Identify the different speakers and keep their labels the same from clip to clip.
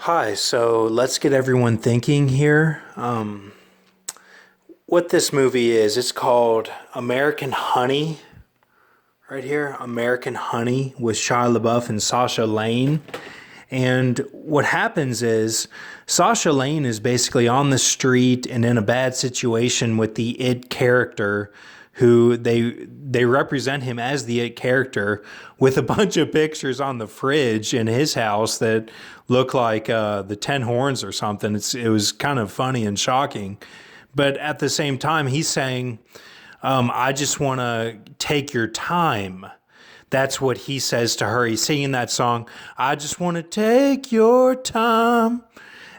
Speaker 1: Hi, so let's get everyone thinking here. What this movie is, it's called American Honey, right here. American Honey with Shia LaBeouf and Sasha Lane. And what happens is Sasha Lane is basically on the street and in a bad situation with the it character who they represent him as the it character with a bunch of pictures on the fridge in his house that look like the Ten Horns or something. It was kind of funny and shocking. But at the same time, he's saying, I just want to take your time. That's what he says to her. He's singing that song, I just want to take your time.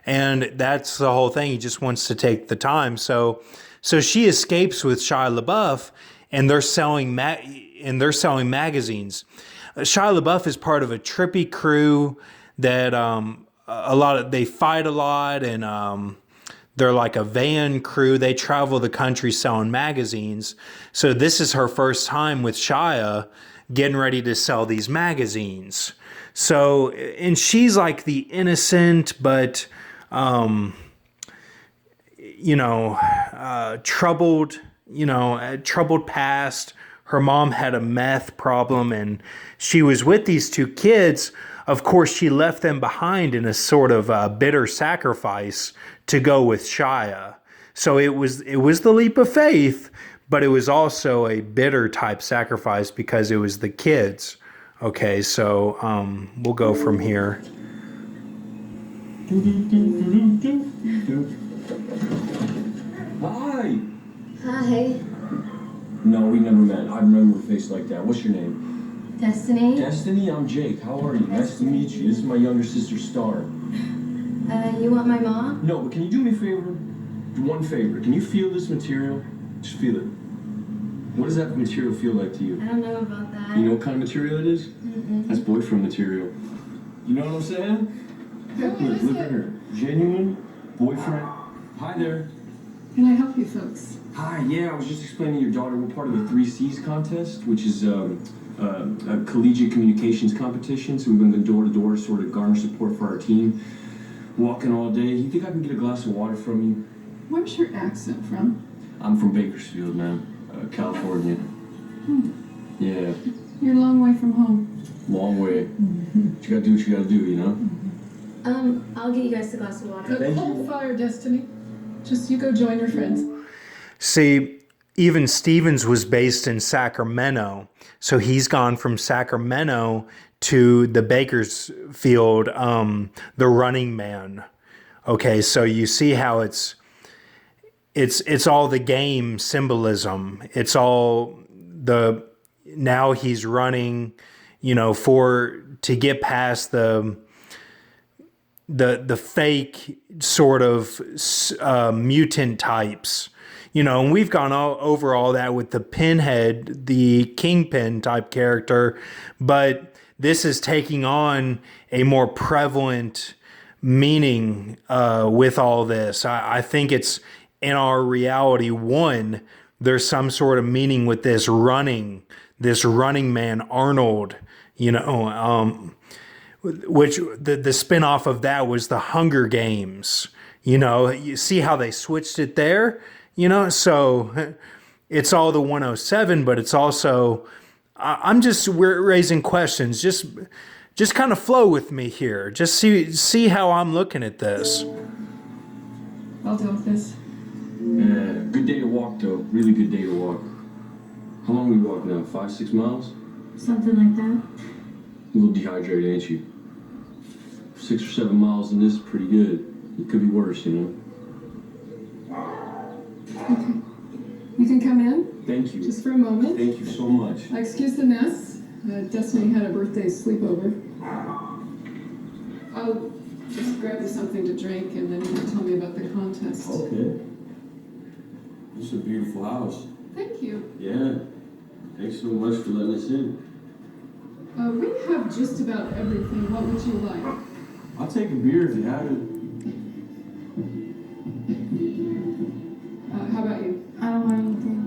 Speaker 1: And that's the whole thing. He just wants to take the time. So she escapes with Shia LaBeouf, and they're selling magazines. Shia LaBeouf is part of a trippy crew that they fight a lot, and they're like a van crew. They travel the country selling magazines. So this is her first time with Shia getting ready to sell these magazines. So, and she's like the innocent, but, troubled, troubled past. Her mom had a meth problem and she was with these two kids. Of course, she left them behind in a sort of bitter sacrifice to go with Shia. So it was the leap of faith, but it was also a bitter type sacrifice because it was the kids. Okay, so we'll go from here.
Speaker 2: Hi.
Speaker 3: Hi.
Speaker 2: No, we never met. I remember a face like that. What's your name?
Speaker 3: Destiny.
Speaker 2: Destiny, I'm Jake. How are you? Nice to meet you. This is my younger sister, Star.
Speaker 3: You want my mom?
Speaker 2: No, but can you do me a favor? One favor. Can you feel this material? Just feel it. What does that material feel like to you?
Speaker 3: I don't know about that.
Speaker 2: You know what kind of material it is?
Speaker 3: Mm-mm.
Speaker 2: That's boyfriend material. You know what I'm saying? Look at her. Genuine boyfriend. Hi there.
Speaker 4: Can I help you folks?
Speaker 2: Hi, yeah, I was just explaining to your daughter we're part of the Three C's contest, which is a collegiate communications competition. So we've been going door to door, sort of garner support for our team. Walking all day. You think I can get a glass of water from you?
Speaker 4: Where's your accent from?
Speaker 2: I'm from Bakersfield, man, California. Yeah,
Speaker 4: You're a long way from home.
Speaker 2: long way. But you gotta do what you gotta do, you know?
Speaker 3: I'll get you guys a glass of water.
Speaker 4: But hold fire, Destiny. Just you go join your friends.
Speaker 1: See, even Stevens was based in Sacramento. So he's gone from Sacramento to the Bakersfield, the Running Man. Okay, so you see how it's all the game symbolism. It's all now he's running, to get past the fake sort of mutant types. And we've gone over all that with the Pinhead, the Kingpin type character, but this is taking on a more prevalent meaning with all this. I think it's in our reality. One, there's some sort of meaning with this running man, Arnold, which the spin-off of that was the Hunger Games. You see how they switched it there? So it's all the 107, but it's also, we're raising questions. Just kind of flow with me here. Just see how I'm looking at this.
Speaker 4: I'll deal with this.
Speaker 2: Yeah, good day to walk, though. Really good day to walk. How long we walk now? 5-6 miles?
Speaker 3: Something like that.
Speaker 2: A little dehydrated, ain't you? 6 or 7 miles in this is pretty good. It could be worse,
Speaker 4: Okay. You can come in
Speaker 2: Thank you.
Speaker 4: just for a moment.
Speaker 2: Thank you so much.
Speaker 4: Excuse the mess. Destiny had a birthday sleepover. I'll just grab you something to drink and then you can tell me about the contest.
Speaker 2: Okay. This is a beautiful house.
Speaker 4: Thank you.
Speaker 2: Yeah. Thanks so much for letting us in.
Speaker 4: We have just about everything. What would you like?
Speaker 2: I'll take a beer if you have it.
Speaker 4: How about you?
Speaker 3: I don't want anything.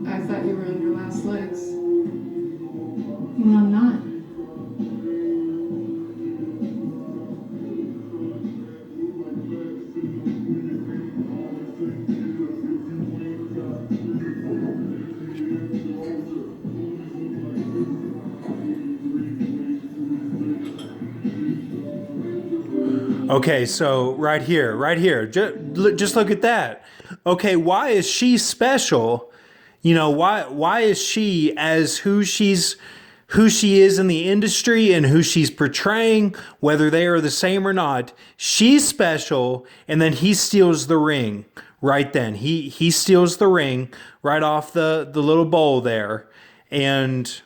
Speaker 4: I thought you were on your last legs.
Speaker 3: Well, I'm not.
Speaker 1: Okay, so right here, just look at that. Okay, why is she special? You know, why is she as who she is in the industry and who she's portraying, whether they are the same or not? She's special, and then he steals the ring right then. He steals the ring right off the little bowl there, and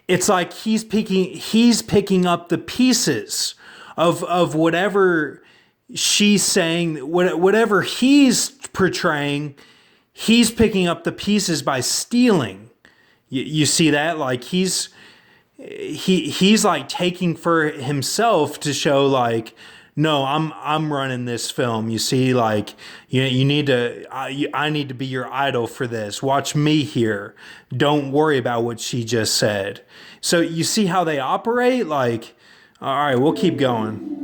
Speaker 1: it's like he's picking up the pieces of whatever she's saying, whatever he's portraying. He's picking up the pieces by stealing. You see that? Like he's like taking for himself to show like, no, I'm running this film. You see, like you need to I need to be your idol for this. Watch me here. Don't worry about what she just said. So you see how they operate? Like, all right, we'll keep going.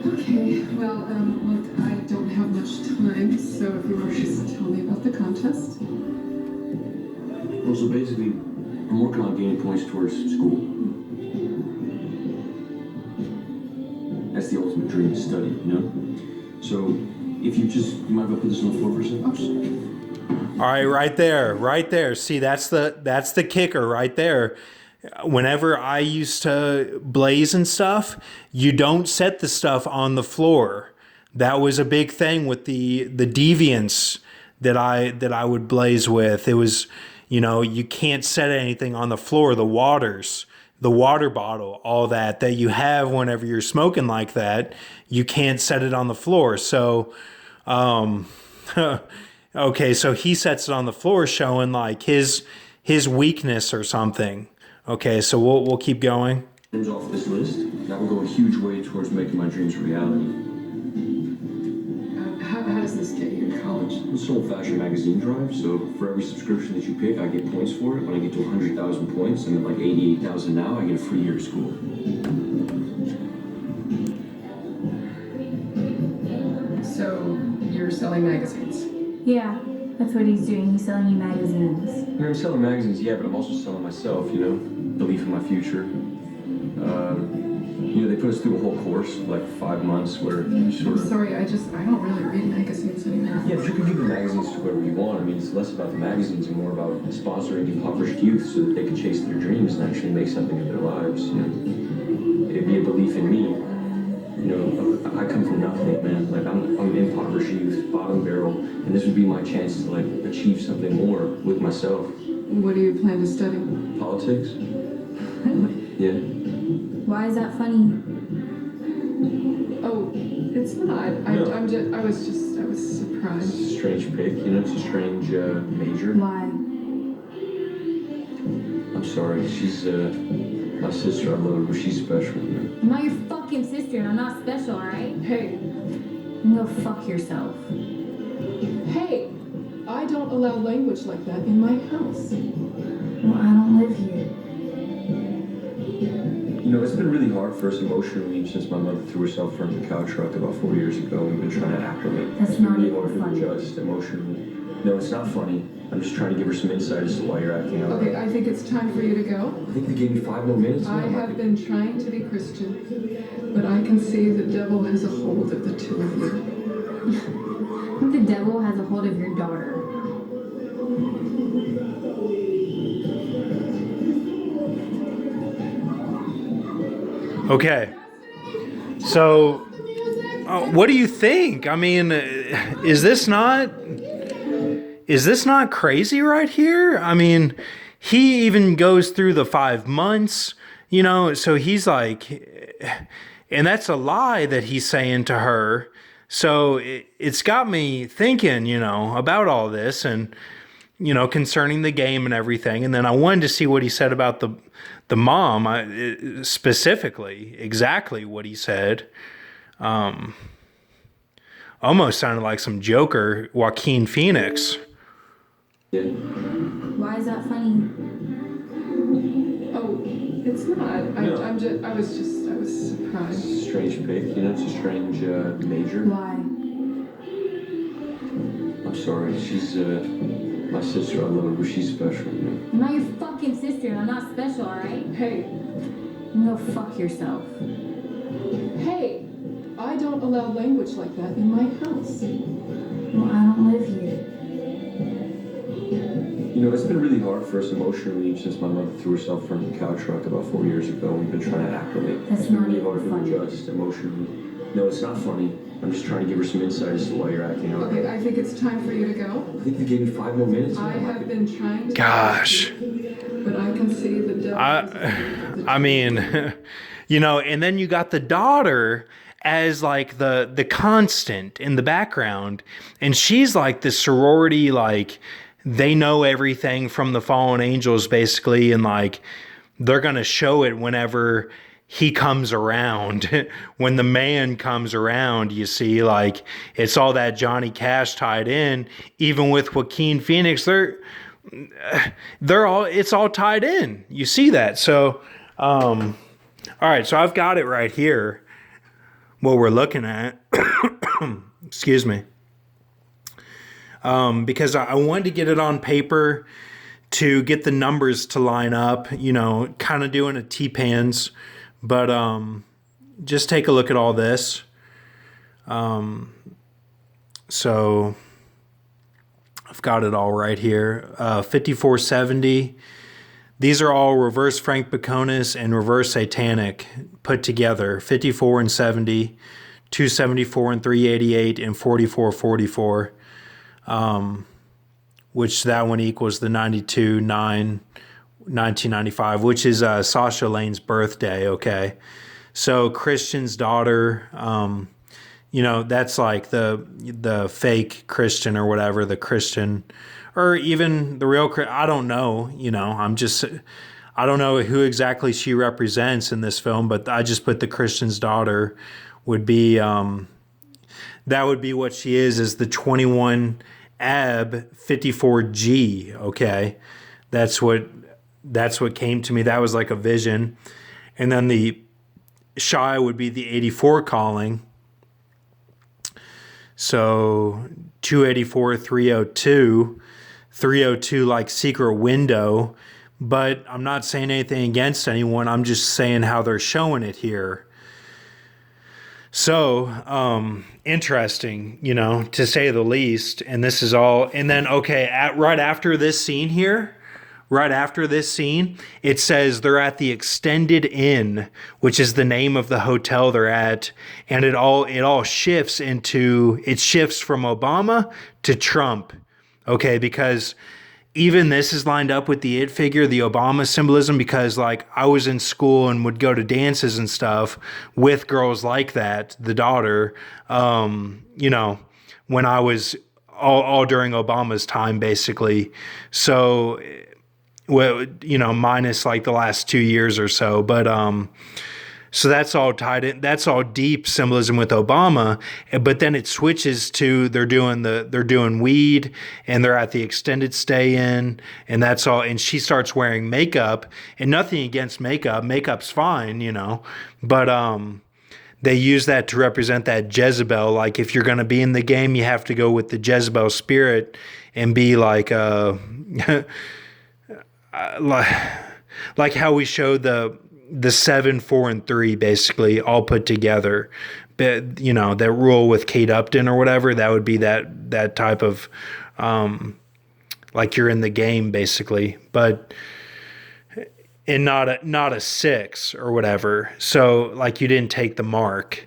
Speaker 4: Okay, well, look, I don't have much time, so if you want to just tell me about the contest.
Speaker 2: Well, so basically, I'm working on gaining points towards school. That's the ultimate dream to study, you know? So, if you mind if I put this on the floor for a second?
Speaker 4: Oh, sure.
Speaker 1: All right, right there. See, that's the kicker right there. Whenever I used to blaze and stuff, you don't set the stuff on the floor. That was a big thing with the deviants that I would blaze with. It was, you know, you can't set anything on the floor. The waters, the water bottle, all that you have whenever you're smoking like that, you can't set it on the floor. So, okay, so he sets it on the floor, showing like his weakness or something. Okay, so we'll keep going.
Speaker 2: Names off this list, that will go a huge way towards making my dreams a reality.
Speaker 4: How does this get you to college?
Speaker 2: It's an old-fashioned magazine drive, so for every subscription that you pick, I get points for it. When I get to 100,000 points, I'm at like 88,000 now, I get a free year of school.
Speaker 4: So, you're selling magazines?
Speaker 3: Yeah, that's what he's doing. He's selling you magazines.
Speaker 2: I'm selling magazines, yeah, but I'm also selling myself, you know, belief in my future. You know, they put us through a whole course, like 5 months, where you
Speaker 4: I'm
Speaker 2: sort of...
Speaker 4: sorry, I don't really read magazines anymore.
Speaker 2: Yeah, but you can give the magazines to whoever you want. I mean, it's less about the magazines and more about sponsoring impoverished youth so that they can chase their dreams and actually make something of their lives, you know. It'd be a belief in me. You know, I come from nothing, man. Like, I'm impoverished youth, bottom barrel, and this would be my chance to, like, achieve something more with myself.
Speaker 4: What do you plan to study?
Speaker 2: Politics? Yeah.
Speaker 3: Why is that funny?
Speaker 4: Oh, it's not.
Speaker 2: No.
Speaker 4: I was surprised.
Speaker 2: It's a strange pick, you know, it's a strange major.
Speaker 3: Why?
Speaker 2: I'm sorry, she's my sister. I love her, but she's special. You know?
Speaker 3: I'm not your fucking sister and I'm not special, alright?
Speaker 4: Hey,
Speaker 3: You go fuck yourself.
Speaker 4: hey! I don't allow language like that in my house.
Speaker 3: Well, I don't live here.
Speaker 2: You know, it's been really hard for us emotionally since my mother threw herself from the cow truck about 4 years ago. We've been trying to acclimate.
Speaker 3: That's
Speaker 2: It's been
Speaker 3: not
Speaker 2: really
Speaker 3: even
Speaker 2: hard to
Speaker 3: funny.
Speaker 2: adjust emotionally. No, it's not funny. I'm just trying to give her some insight as to why you're acting out.
Speaker 4: Okay, I think it's time for you to go.
Speaker 2: I think they gave me 5 more minutes.
Speaker 4: I have been trying to be Christian, but I can see the devil has a hold of the two of you.
Speaker 3: I think the devil has a hold of your daughter.
Speaker 1: Okay. So, what do you think? I mean, is this not crazy right here? I mean, he even goes through the 5 months, you know, so he's like, and that's a lie that he's saying to her. So it's got me thinking, you know, about all this and, you know, concerning the game and everything. And then I wanted to see what he said about the mom, specifically, exactly what he said. Almost sounded like some Joker, Joaquin Phoenix.
Speaker 2: Yeah.
Speaker 3: Why is that funny?
Speaker 4: Oh, it's not.
Speaker 2: No.
Speaker 4: I was surprised.
Speaker 2: It's a strange pick, you know, it's a strange major.
Speaker 3: Why?
Speaker 2: I'm sorry. She's my sister. I love her, but she's special. You know?
Speaker 3: I'm not your fucking sister and I'm not special, alright?
Speaker 4: Hey,
Speaker 3: No, fuck yourself.
Speaker 4: hey, I don't allow language like that in my house.
Speaker 3: Well, I don't live here.
Speaker 2: You know, it's been really hard for us emotionally since my mother threw herself from the cow truck about 4 years ago. We've been trying to acclimate.
Speaker 3: That's
Speaker 2: It's been
Speaker 3: not
Speaker 2: really
Speaker 3: even
Speaker 2: hard to
Speaker 3: funny.
Speaker 2: adjust emotionally. No, it's not funny. I'm just trying to give her some insight as to why you're acting out.
Speaker 4: Okay, I think it's time for you to go.
Speaker 2: I think they gave me 5 more minutes.
Speaker 4: I have been trying to.
Speaker 1: Gosh.
Speaker 4: But I can see the devil.
Speaker 1: I mean, you know, and then you got the daughter as like the constant in the background, and she's like the sorority, like they know everything from the fallen angels basically, and like they're gonna show it whenever he comes around. When the man comes around, you see, like it's all that Johnny Cash tied in. Even with Joaquin Phoenix, it's all tied in. You see that. So all right, so I've got it right here, what we're looking at. Excuse me. Because I wanted to get it on paper to get the numbers to line up, you know, kind of doing a T-Pans. But just take a look at all this. So I've got it all right here. 5470. These are all reverse Frank Baconis and reverse Satanic put together. 54 and 70, 274 and 388, and 4444. Which that one equals the 92/9/1995, which is Sasha Lane's birthday. Okay, so Christian's daughter. You know, that's like the fake Christian or whatever, the Christian, or even the real. I don't know. You know, I don't know who exactly she represents in this film, but I just put the Christian's daughter would be. That would be what she is the 21 AB 54G. Okay, that's what came to me. That was like a vision, and then the Shy would be the 84 calling. So 284 302 like secret window, but I'm not saying anything against anyone. I'm just saying how they're showing it here. So, interesting, you know, to say the least. And this is all, and then, okay, right after this scene here, it says they're at the Extended Inn, which is the name of the hotel they're at. And it all shifts from Obama to Trump. Okay. Because even this is lined up with the It figure, the Obama symbolism, because like I was in school and would go to dances and stuff with girls like that, the daughter, you know, when I was all during Obama's time, basically. So, well, you know, minus like the last 2 years or so, but, so that's all tied in. That's all deep symbolism with Obama, but then it switches to they're doing weed and they're at the extended stay in, and that's all. And she starts wearing makeup, and nothing against makeup. Makeup's fine, you know, but they use that to represent that Jezebel. Like if you're going to be in the game, you have to go with the Jezebel spirit and be like like how we showed the 7, 4, and 3 basically all put together. But, you know, that rule with Kate Upton or whatever, that would be that type of like you're in the game basically, but and not a 6 or whatever. So like you didn't take the mark.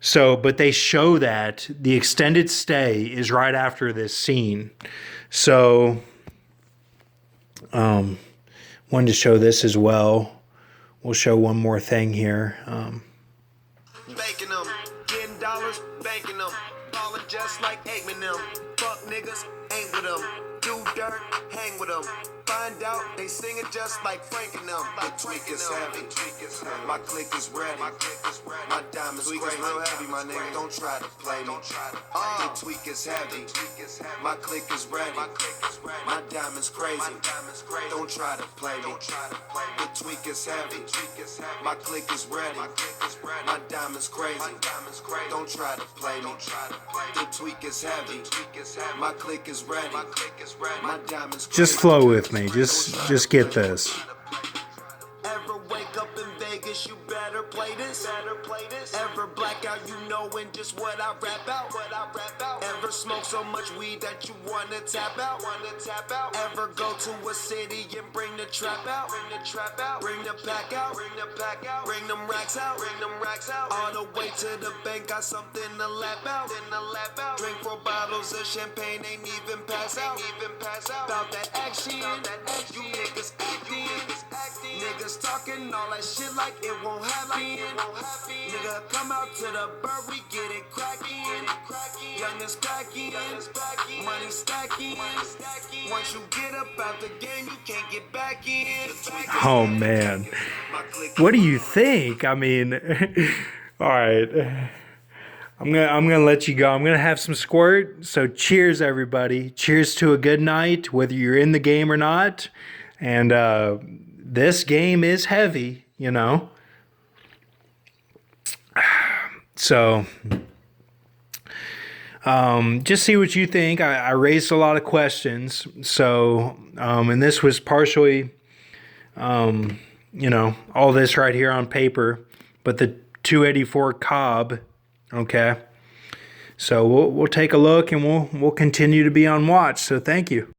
Speaker 1: So, but they show that the extended stay is right after this scene. So, wanted to show this as well. We'll show one more thing here.
Speaker 5: Baking them, getting dollars, banking them, ballin' just like Aikman them. Fuck niggas, ain't with them. Do dirt, hang with them. Find out they sing it just like Frank and them. The tweak is heavy, my click is ready. My diamonds crazy, real heavy, my nigga. Don't try to play me. The tweak is heavy, my click is ready. My diamonds crazy, don't try to play me. The tweak is heavy, my click is ready. My diamonds crazy, don't try to play me. The tweak is heavy, My click is ready. My diamonds
Speaker 1: Just flow with me. Just get this.
Speaker 5: Ever wake up in Vegas, you better play this. Ever black out, you knowin' just what I rap out. Ever smoke so much weed that you wanna tap out. Ever go to a city and bring the trap out. Bring the pack out. Bring them racks out. All the way to the bank, got something to lap out. Drink 4 bottles of champagne, ain't even pass out. About that action, you niggas acting. Niggas talking all that shit like it won't happen. Nigga, come out to the bird, we get it crackin'. Youngest packing, money stacking. Once you get up out the game, you can't get back in.
Speaker 1: Oh man, what do you think? I mean, all right. I'm gonna let you go. I'm gonna have some squirt. So cheers, everybody. Cheers to a good night, whether you're in the game or not. And this game is heavy, you know. So just see what you think. I raised a lot of questions. So and this was partially, you know, all this right here on paper, but the 284 Cobb. Okay, so we'll take a look and we'll continue to be on watch. So thank you.